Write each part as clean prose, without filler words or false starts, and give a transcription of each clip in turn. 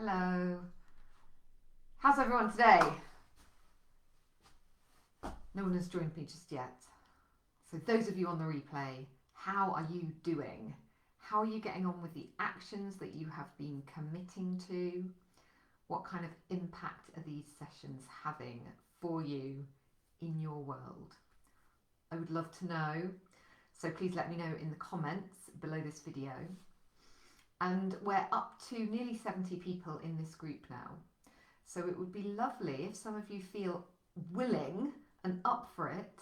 Hello. How's everyone today? No one has joined me just yet. So those of you on the replay, how are you doing? How are you getting on with the actions that you have been committing to? What kind of impact are these sessions having for you in your world? I would love to know. So please let me know in the comments below this video. And we're up to nearly 70 people in this group now. So it would be lovely if some of you feel willing and up for it,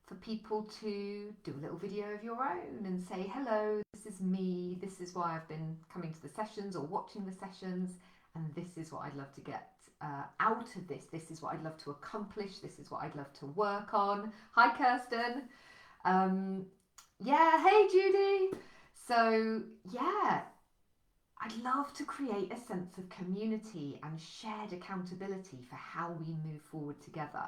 for people to do a little video of your own and say, hello, this is me, this is why I've been coming to the sessions or watching the sessions, and this is what I'd love to get out of this is what I'd love to accomplish, this is what I'd love to work on. Hi Kirsten. Yeah, hey Judy. So yeah, I'd love to create a sense of community and shared accountability for how we move forward together.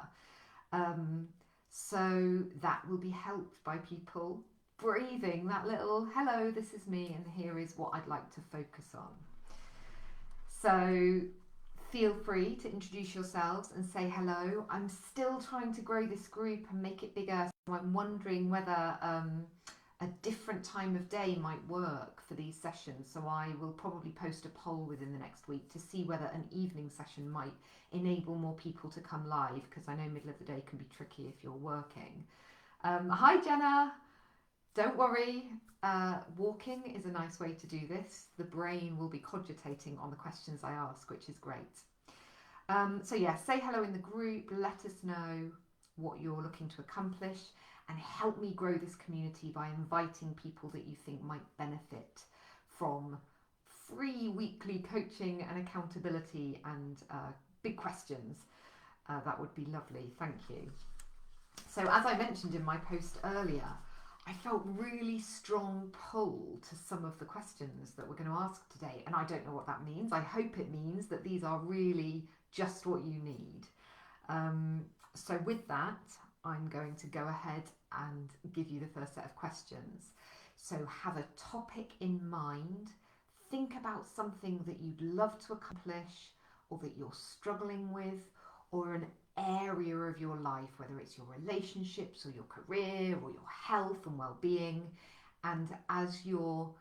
So that will be helped by people breathing that little, hello, this is me, and here is what I'd like to focus on. So feel free to introduce yourselves and say hello. I'm still trying to grow this group and make it bigger, so I'm wondering whether a different time of day might work for these sessions. So I will probably post a poll within the next week to see whether an evening session might enable more people to come live, because I know middle of the day can be tricky if you're working. Hi Jenna, don't worry, walking is a nice way to do this. The brain will be cogitating on the questions I ask, which is great. So yeah, say hello in the group, let us know what you're looking to accomplish, and help me grow this community by inviting people that you think might benefit from free weekly coaching and accountability and big questions. That would be lovely, thank you. So as I mentioned in my post earlier, I felt really strong pull to some of the questions that we're going to ask today, and I don't know what that means. I hope it means that these are really just what you need. So with that, I'm going to go ahead and give you the first set of questions. So have a topic in mind, think about something that you'd love to accomplish or that you're struggling with, or an area of your life, whether it's your relationships or your career or your health and well-being. And as you're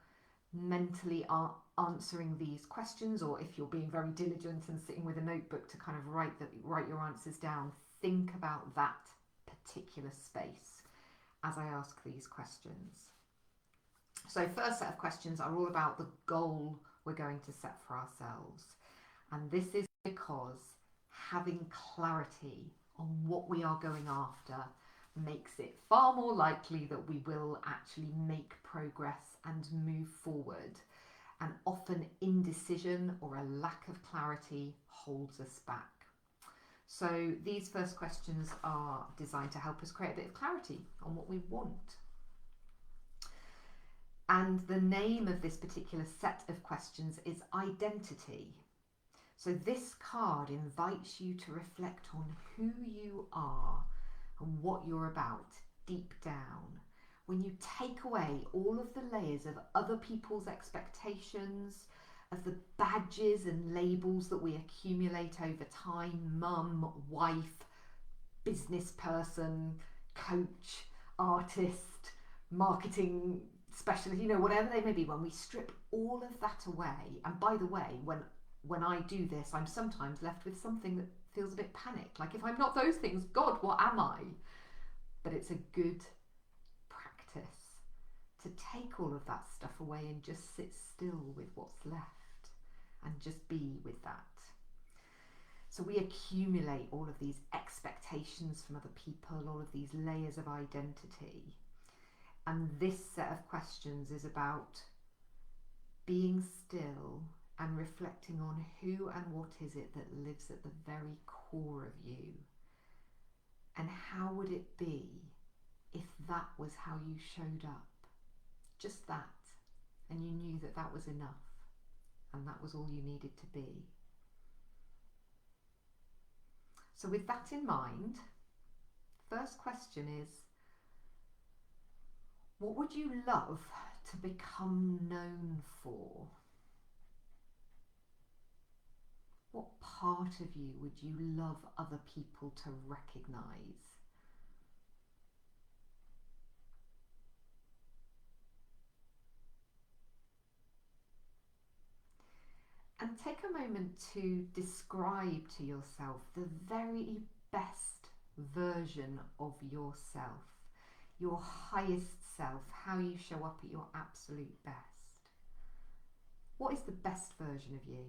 mentally answering these questions, or if you're being very diligent and sitting with a notebook to kind of write your answers down, think about that particular space as I ask these questions. So first set of questions are all about the goal we're going to set for ourselves. And this is because having clarity on what we are going after makes it far more likely that we will actually make progress and move forward. And often indecision or a lack of clarity holds us back. So these first questions are designed to help us create a bit of clarity on what we want. And the name of this particular set of questions is identity. So this card invites you to reflect on who you are and what you're about deep down. When you take away all of the layers of other people's expectations, of the badges and labels that we accumulate over time, mum, wife, business person, coach, artist, marketing specialist, whatever they may be, when we strip all of that away, and by the way, when I do this, I'm sometimes left with something that feels a bit panicked, like if I'm not those things, God, what am I? But it's a good practice to take all of that stuff away and just sit still with what's left and just be with that. So we accumulate all of these expectations from other people, all of these layers of identity. And this set of questions is about being still and reflecting on who and what is it that lives at the very core of you. And how would it be if that was how you showed up? Just that. And you knew that that was enough. And that was all you needed to be. So with that in mind, first question is, what would you love to become known for? part of you would you love other people to recognize? And take a moment to describe to yourself the very best version of yourself, your highest self, how you show up at your absolute best. What is the best version of you?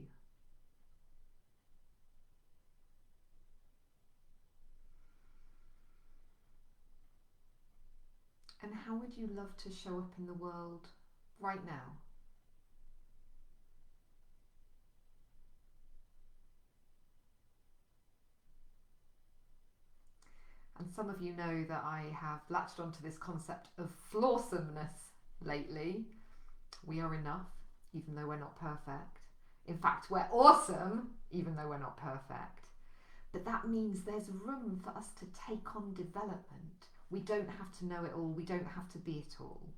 And how would you love to show up in the world right now? And some of you know that I have latched onto this concept of flawsomeness lately. We are enough, even though we're not perfect. In fact, we're awesome, even though we're not perfect. But that means there's room for us to take on development. We don't have to know it all. We don't have to be it all.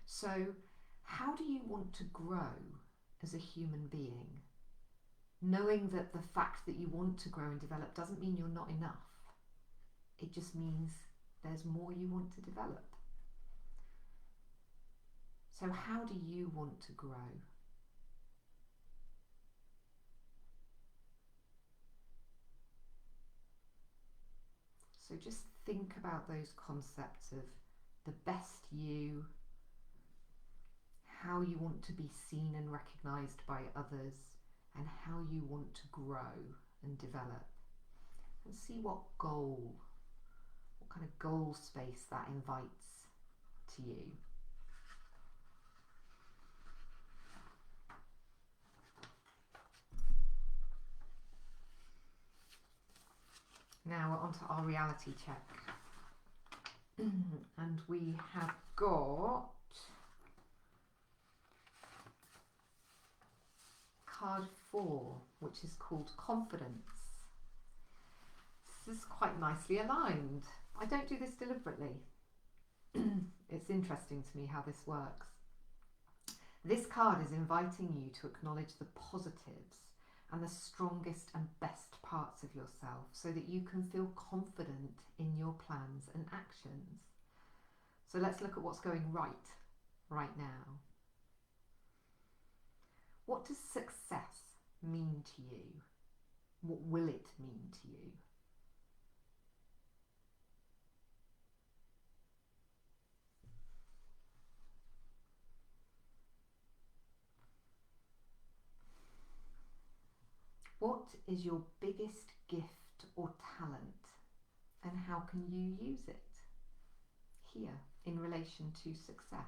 So how do you want to grow as a human being? Knowing that the fact that you want to grow and develop doesn't mean you're not enough. It just means there's more you want to develop. So how do you want to grow? So just think about those concepts of the best you, how you want to be seen and recognised by others, and how you want to grow and develop. And see what kind of goal space that invites to you. Now we're on to our reality check. And we have got card 4, which is called Confidence. This is quite nicely aligned. I don't do this deliberately. It's interesting to me how this works. This card is inviting you to acknowledge the positives and the strongest and best parts of yourself so that you can feel confident in your plans and actions. So let's look at what's going right now. What does success mean to you? What will it mean to you? What is your biggest gift or talent, and how can you use it here in relation to success?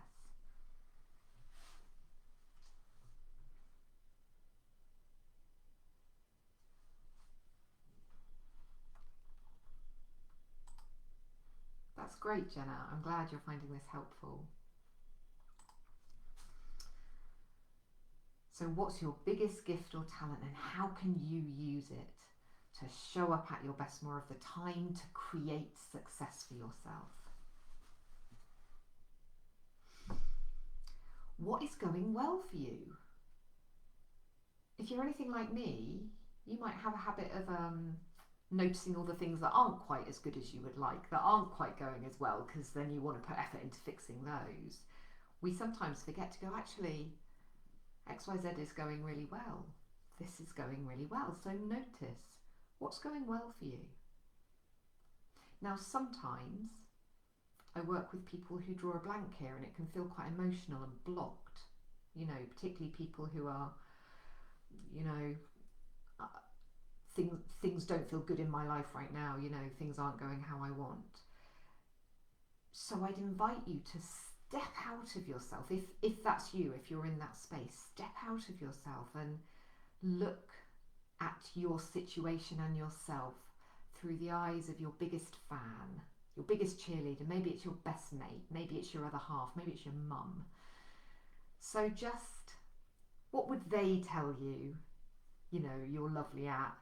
That's great, Jenna. I'm glad you're finding this helpful. So what's your biggest gift or talent, and how can you use it to show up at your best more of the time, to create success for yourself? What is going well for you? If you're anything like me, you might have a habit of noticing all the things that aren't quite as good as you would like, that aren't quite going as well, because then you want to put effort into fixing those. We sometimes forget to go, actually, XYZ is going really well. This is going really well. So notice what's going well for you. Now, sometimes I work with people who draw a blank here and it can feel quite emotional and blocked. You know, particularly people who are, you know, things don't feel good in my life right now. You know, things aren't going how I want. So I'd invite you to step out of yourself, if that's you, if you're in that space, step out of yourself and look at your situation and yourself through the eyes of your biggest fan, your biggest cheerleader. Maybe it's your best mate, maybe it's your other half, maybe it's your mum. So just, what would they tell you, you know, you're lovely at,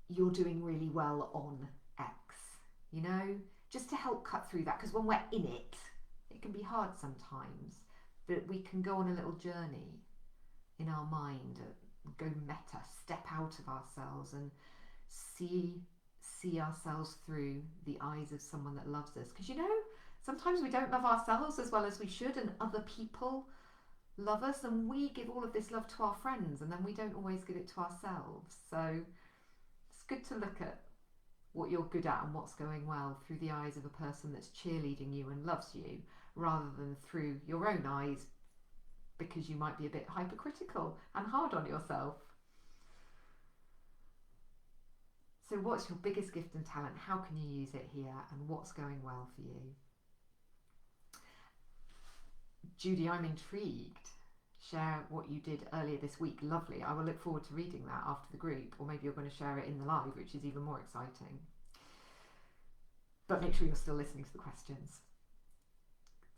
you're doing really well on X, you know, just to help cut through that, because when we're in it can be hard sometimes, but we can go on a little journey in our mind, go meta, step out of ourselves and see ourselves through the eyes of someone that loves us. Because sometimes we don't love ourselves as well as we should, and other people love us, and we give all of this love to our friends, and then we don't always give it to ourselves. So it's good to look at what you're good at and what's going well through the eyes of a person that's cheerleading you and loves you, rather than through your own eyes, because you might be a bit hypercritical and hard on yourself. So what's your biggest gift and talent? How can you use it here? And what's going well for you? Judy, I'm intrigued. Share what you did earlier this week. Lovely. I will look forward to reading that after the group, or maybe you're going to share it in the live, which is even more exciting. But make sure you're still listening to the questions.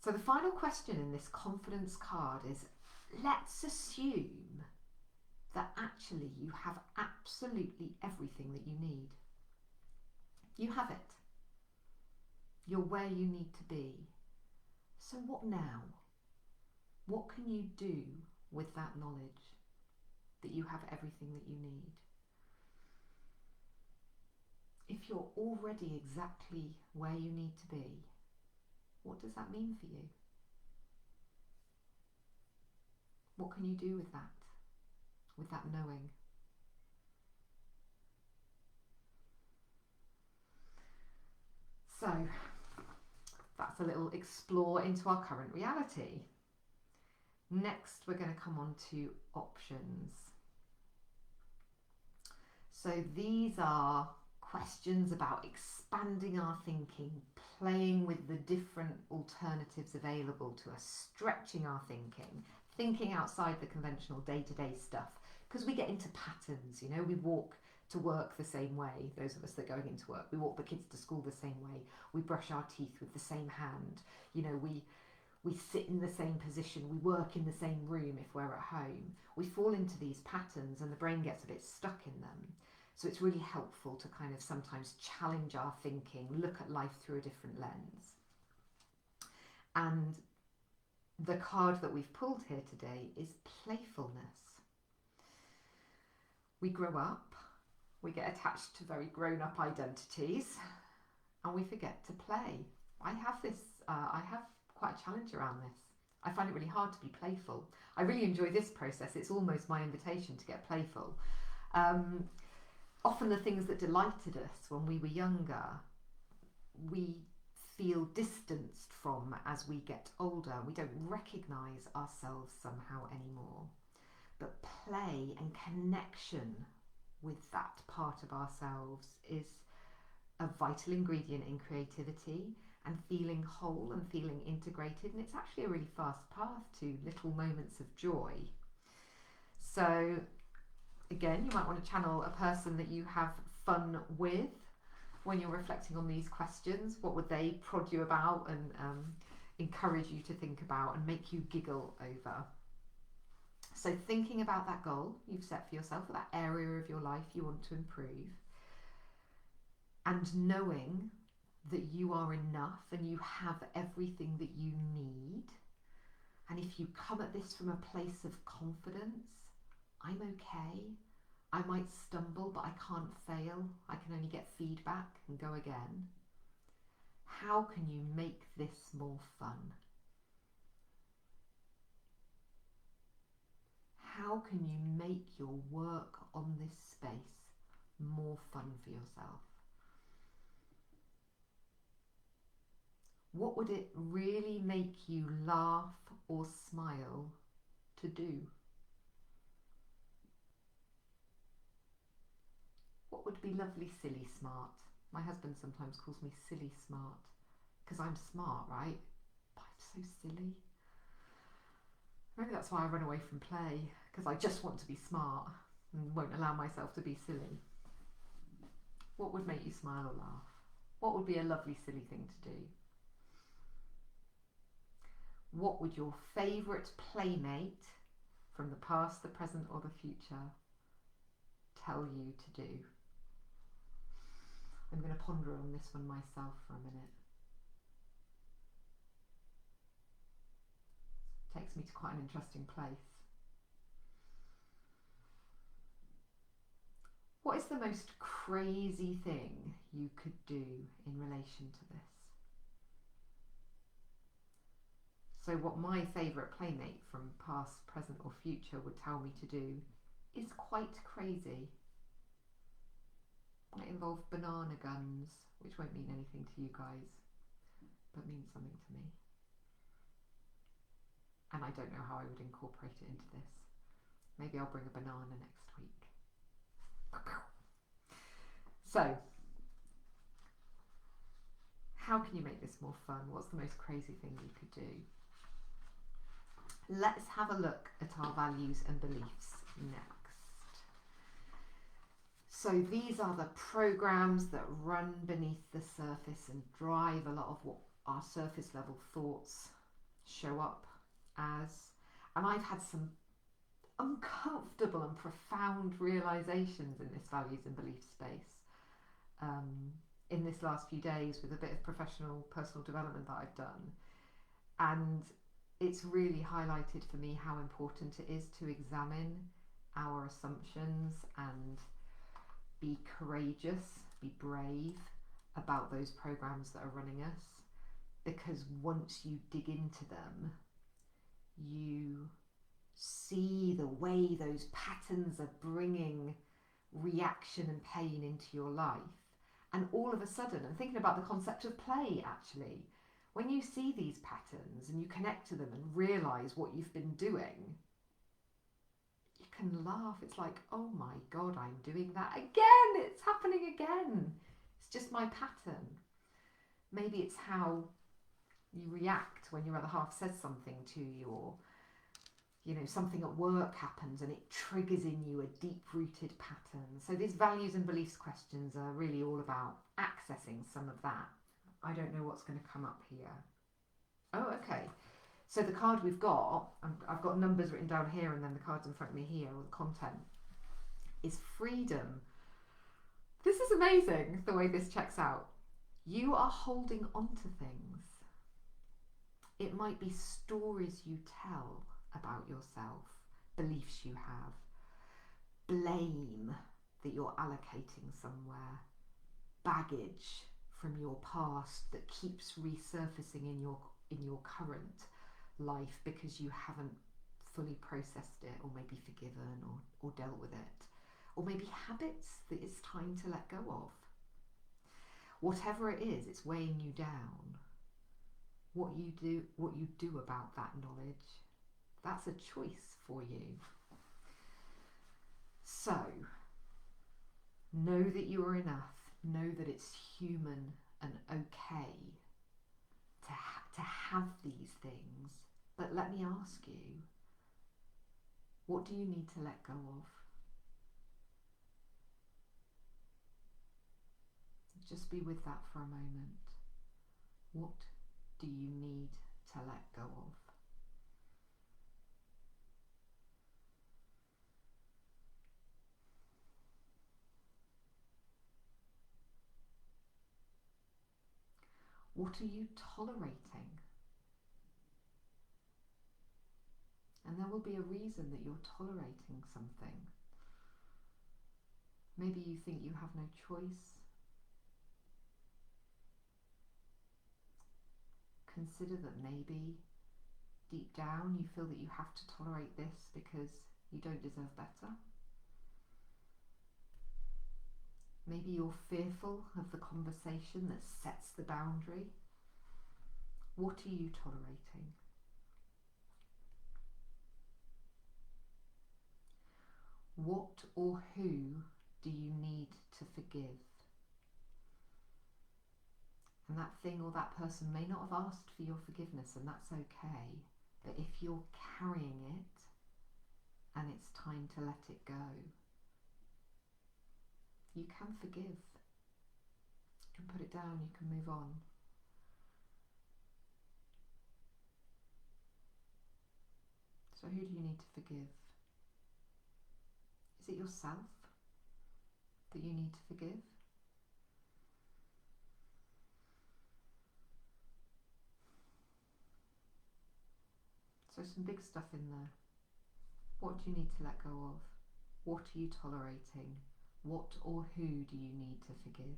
So the final question in this confidence card is, let's assume that actually you have absolutely everything that you need. You have it. You're where you need to be. So what now? What can you do with that knowledge that you have everything that you need? If you're already exactly where you need to be, what does that mean for you? What can you do with that knowing? So that's a little explore into our current reality. Next, we're going to come on to options. So these are questions about expanding our thinking, playing with the different alternatives available to us, stretching our thinking outside the conventional day-to-day stuff, because we get into patterns. We walk to work the same way, those of us that are going into work. We walk the kids to school the same way. We brush our teeth with the same hand. We sit in the same position. We work in the same room if we're at home. We fall into these patterns and the brain gets a bit stuck in them. So it's really helpful to kind of sometimes challenge our thinking, look at life through a different lens. And the card that we've pulled here today is playfulness. We grow up, we get attached to very grown-up identities, and we forget to play. I have quite a challenge around this. I find it really hard to be playful. I really enjoy this process. It's almost my invitation to get playful. Often the things that delighted us when we were younger, we feel distanced from as we get older. We don't recognise ourselves somehow anymore. But play and connection with that part of ourselves is a vital ingredient in creativity and feeling whole and feeling integrated, and it's actually a really fast path to little moments of joy. So again, you might want to channel a person that you have fun with when you're reflecting on these questions. What would they prod you about and encourage you to think about and make you giggle over? So thinking about that goal you've set for yourself, or that area of your life you want to improve, and knowing that you are enough and you have everything that you need. And if you come at this from a place of confidence, I'm okay, I might stumble, but I can't fail, I can only get feedback and go again. How can you make this more fun? How can you make your work on this space more fun for yourself? What would it really make you laugh or smile to do? What would be lovely, silly, smart? My husband sometimes calls me silly smart, because I'm smart, right? But I'm so silly. Maybe that's why I run away from play, because I just want to be smart and won't allow myself to be silly. What would make you smile or laugh? What would be a lovely, silly thing to do? What would your favourite playmate from the past, the present or the future tell you to do? I'm going to ponder on this one myself for a minute. Takes me to quite an interesting place. the most crazy thing you could do in relation to this? So what my favourite playmate from past, present or future would tell me to do is quite crazy. Might involve banana guns, which won't mean anything to you guys, but means something to me. And I don't know how I would incorporate it into this. Maybe I'll bring a banana next week. So, how can you make this more fun? What's the most crazy thing you could do? Let's have a look at our values and beliefs next. So these are the programs that run beneath the surface and drive a lot of what our surface level thoughts show up as. And I've had some uncomfortable and profound realizations in this values and belief space in this last few days with a bit of professional personal development that I've done. And it's really highlighted for me how important it is to examine our assumptions and be courageous, be brave about those programs that are running us, because once you dig into them, you see the way those patterns are bringing reaction and pain into your life. And all of a sudden, I'm thinking about the concept of play actually, when you see these patterns and you connect to them and realize what you've been doing, you can laugh. It's like, oh my God, I'm doing that again. It's happening again. It's just my pattern. Maybe it's how you react when your other half says something to you, or something at work happens and it triggers in you a deep-rooted pattern. So these values and beliefs questions are really all about accessing some of that. I don't know what's going to come up here. Oh, okay. So the card we've got, I've got numbers written down here and then the cards in front of me here, or the content, is freedom. This is amazing, the way this checks out. You are holding on to things. It might be stories you tell about yourself, beliefs you have, blame that you're allocating somewhere, baggage from your past that keeps resurfacing in your current life because you haven't fully processed it, or maybe forgiven or dealt with it, or maybe habits that it's time to let go of. Whatever it is, it's weighing you down. What you do about that knowledge, that's a choice for you. So, know that you are enough. Know that it's human and okay to have these things. But let me ask you, what do you need to let go of? Just be with that for a moment. What do you need to let go of? What are you tolerating? And there will be a reason that you're tolerating something. Maybe you think you have no choice. Consider that maybe deep down you feel that you have to tolerate this because you don't deserve better. Maybe you're fearful of the conversation that sets the boundary. What are you tolerating? What or who do you need to forgive? And that thing or that person may not have asked for your forgiveness, and that's okay. But if you're carrying it and it's time to let it go, you can forgive. You can put it down, you can move on. So who do you need to forgive? Is it yourself that you need to forgive? So some big stuff in there. What do you need to let go of? What are you tolerating? What or who do you need to forgive?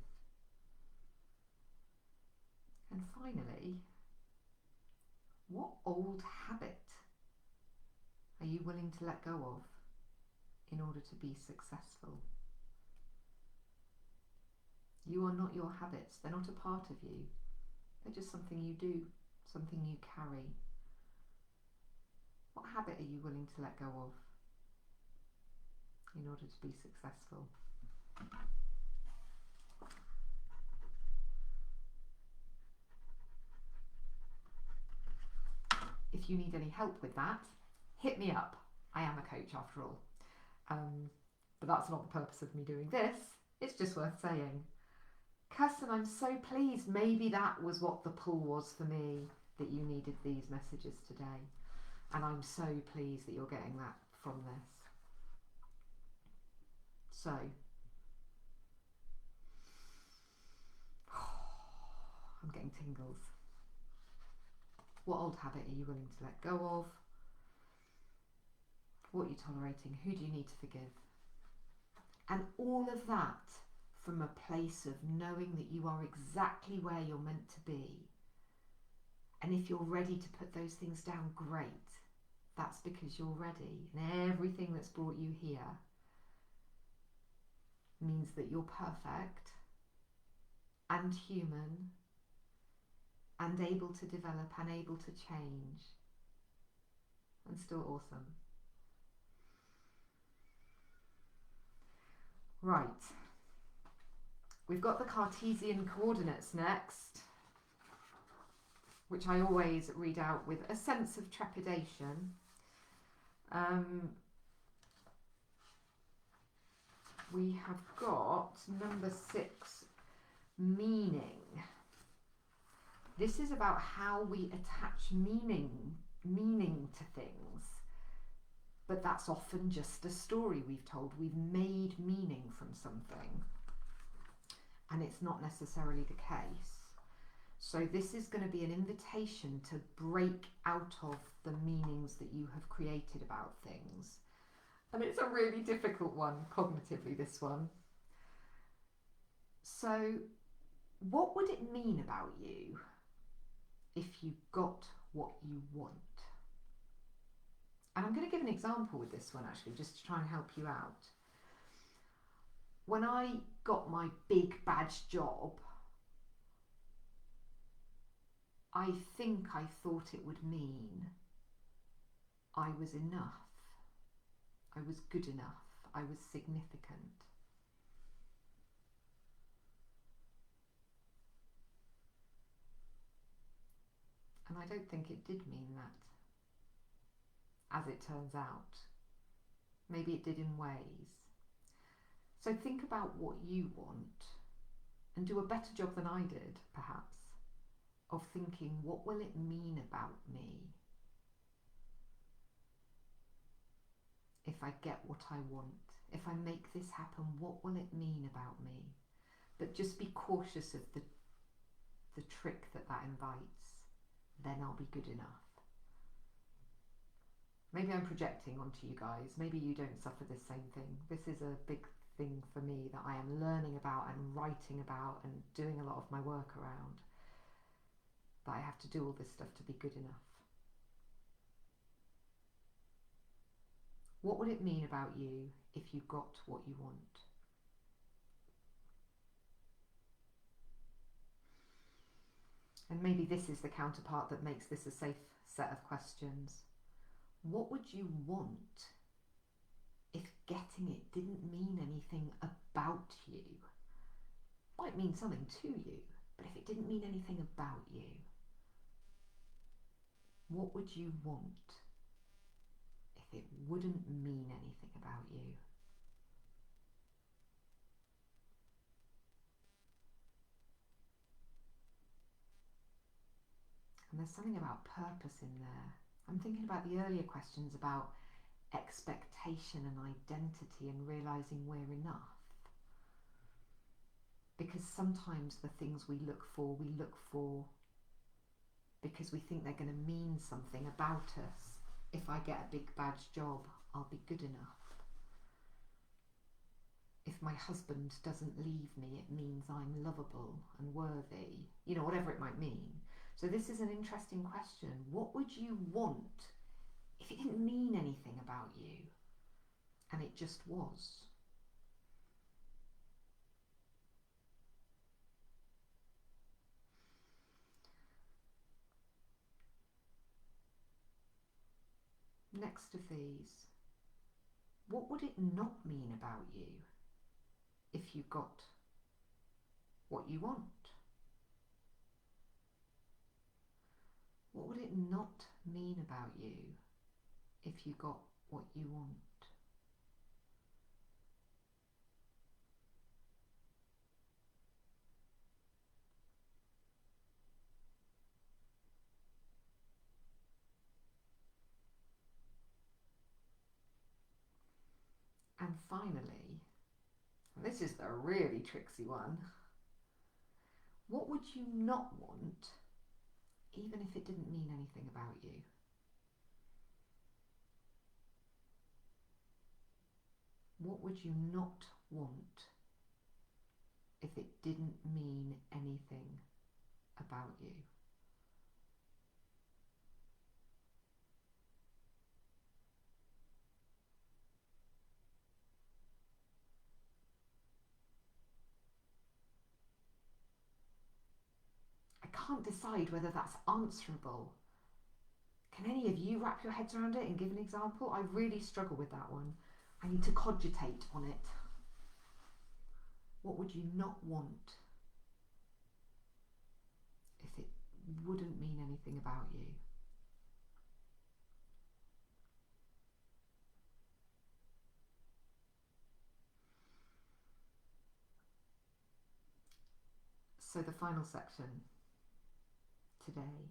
And finally, what old habit are you willing to let go of in order to be successful? You are not your habits. They're not a part of you. They're just something you do, something you carry. What habit are you willing to let go of in order to be successful? If you need any help with that, hit me up. I am a coach after all. But that's not the purpose of me doing this. It's just worth saying. Kirsten, I'm so pleased. Maybe that was what the pull was for me, that you needed these messages today. And I'm so pleased that you're getting that from this. So, I'm getting tingles. What old habit are you willing to let go of? What are you tolerating? Who do you need to forgive? And all of that from a place of knowing that you are exactly where you're meant to be. And if you're ready to put those things down, great. That's because you're ready. And everything that's brought you here means that you're perfect and human and able to develop and able to change and still awesome. Right, we've got the Cartesian coordinates next, which I always read out with a sense of trepidation. We have got number 6, meaning. This is about how we attach meaning to things, but that's often just a story we've told. We've made meaning from something, and it's not necessarily the case. So this is going to be an invitation to break out of the meanings that you have created about things. And it's a really difficult one, cognitively, this one. So what would it mean about you if you got what you want? And I'm going to give an example with this one, actually, just to try and help you out. When I got my big badge job, I think I thought it would mean I was enough. I was good enough. I was significant. And I don't think it did mean that, as it turns out. Maybe it did in ways. So think about what you want and do a better job than I did, perhaps, of thinking, what will it mean about me if I get what I want? If I make this happen, what will it mean about me? But just be cautious of the trick that invites. Then I'll be good enough. Maybe I'm projecting onto you guys. Maybe you don't suffer this same thing. This is a big thing for me that I am learning about and writing about and doing a lot of my work around. That I have to do all this stuff to be good enough. What would it mean about you if you got what you want? And maybe this is the counterpart that makes this a safe set of questions. What would you want if getting it didn't mean anything about you? Might mean something to you, but if it didn't mean anything about you, what would you want if it wouldn't mean anything about you? And there's something about purpose in there. I'm thinking about the earlier questions about expectation and identity and realising we're enough. Because sometimes the things we look for because we think they're going to mean something about us. If I get a big badge job, I'll be good enough. if my husband doesn't leave me, it means I'm lovable and worthy, you know, whatever it might mean. So this is an interesting question. What would you want if it didn't mean anything about you and it just was? Next of these, what would it not mean about you if you got what you want? What would it not mean about you if you got what you want? And finally, and this is the really tricksy one, what would you not want even if it didn't mean anything about you? What would you not want if it didn't mean anything about you? I can't decide whether that's answerable. Can any of you wrap your heads around it and give an example? I really struggle with that one. I need to cogitate on it. What would you not want if it wouldn't mean anything about you? So the final section today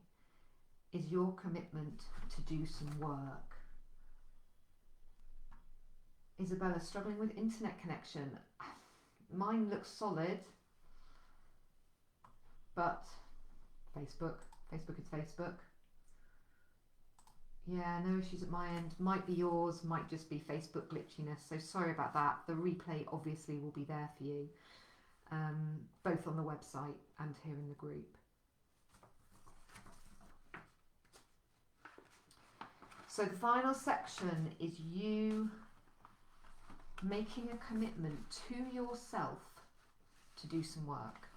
is your commitment to do some work. Isabella, struggling with internet connection. Mine looks solid, but Facebook is Facebook. Yeah, no issues at my end. Might be yours, might just be Facebook glitchiness. So sorry about that. The replay obviously will be there for you, both on the website and here in the group. So the final section is you making a commitment to yourself to do some work,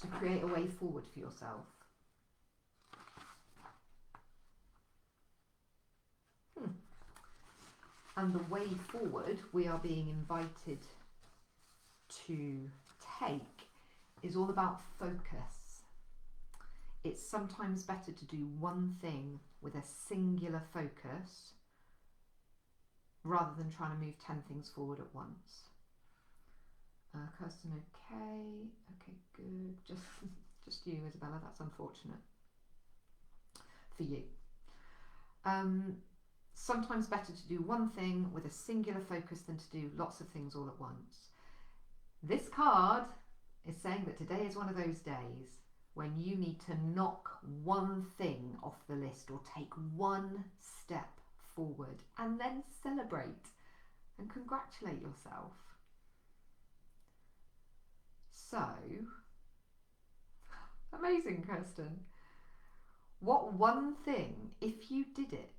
to create a way forward for yourself. And the way forward we are being invited to take is all about focus. It's sometimes better to do one thing with a singular focus rather than trying to move 10 things forward at once. Kirsten, okay, good. Just you, Isabella. That's unfortunate for you. Sometimes better to do one thing with a singular focus than to do lots of things all at once. This card is saying that today is one of those days when you need to knock one thing off the list or take one step forward and then celebrate and congratulate yourself. So, amazing, Kirsten. What one thing, if you did it,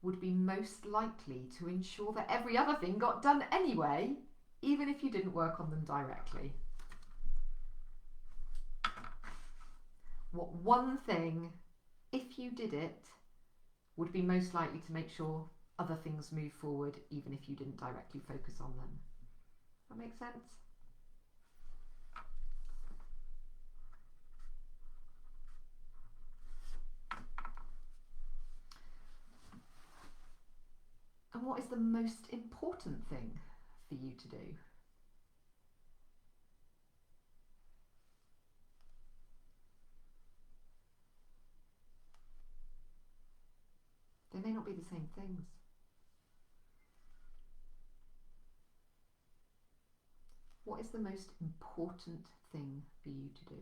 would be most likely to ensure that every other thing got done anyway, even if you didn't work on them directly? What one thing, if you did it, would be most likely to make sure other things move forward, even if you didn't directly focus on them? That makes sense? And what is the most important thing for you to do? They may not be the same things. What is the most important thing for you to do?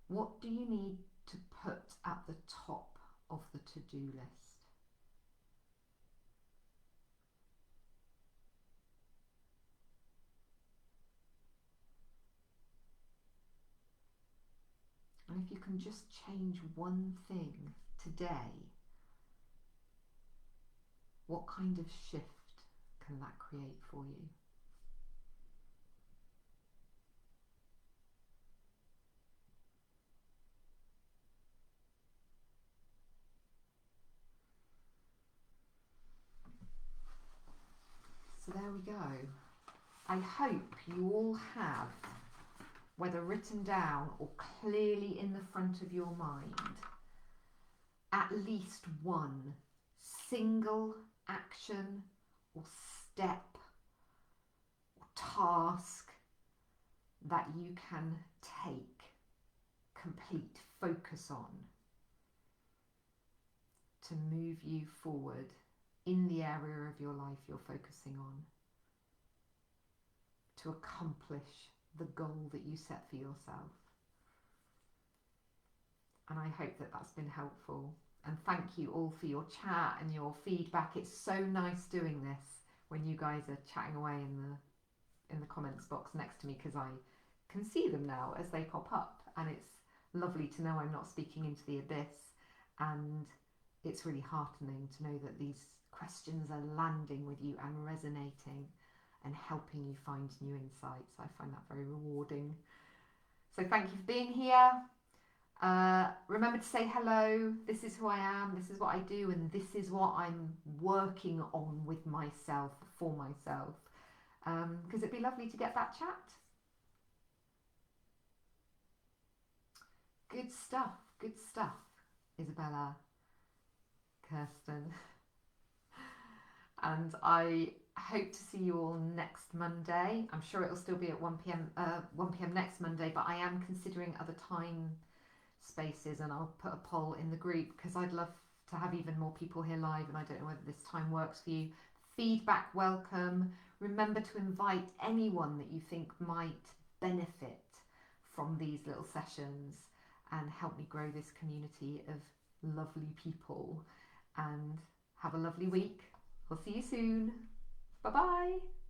What do you need to put at the top of the to-do list? you can just change one thing today, what kind of shift can that create for you? So there we go. I hope you all have, whether written down or clearly in the front of your mind, at least one single action or step or task that you can take complete focus on to move you forward in the area of your life you're focusing on, to accomplish the goal that you set for yourself. And I hope that that's been helpful. And thank you all for your chat and your feedback. It's so nice doing this when you guys are chatting away in the comments box next to me, because I can see them now as they pop up, and it's lovely to know I'm not speaking into the abyss, and it's really heartening to know that these questions are landing with you and resonating and helping you find new insights. I find that very rewarding. So thank you for being here. Remember to say hello. This is who I am, this is what I do, and this is what I'm working on with myself, for myself, because it'd be lovely to get that chat. Good stuff, Isabella, Kirsten. And I hope to see you all next Monday. I'm sure it'll still be at 1 p.m. next Monday, but I am considering other time spaces, and I'll put a poll in the group because I'd love to have even more people here live, and I don't know whether this time works for you. Feedback welcome. Remember to invite anyone that you think might benefit from these little sessions and help me grow this community of lovely people. And have a lovely week. We'll see you soon. Bye bye.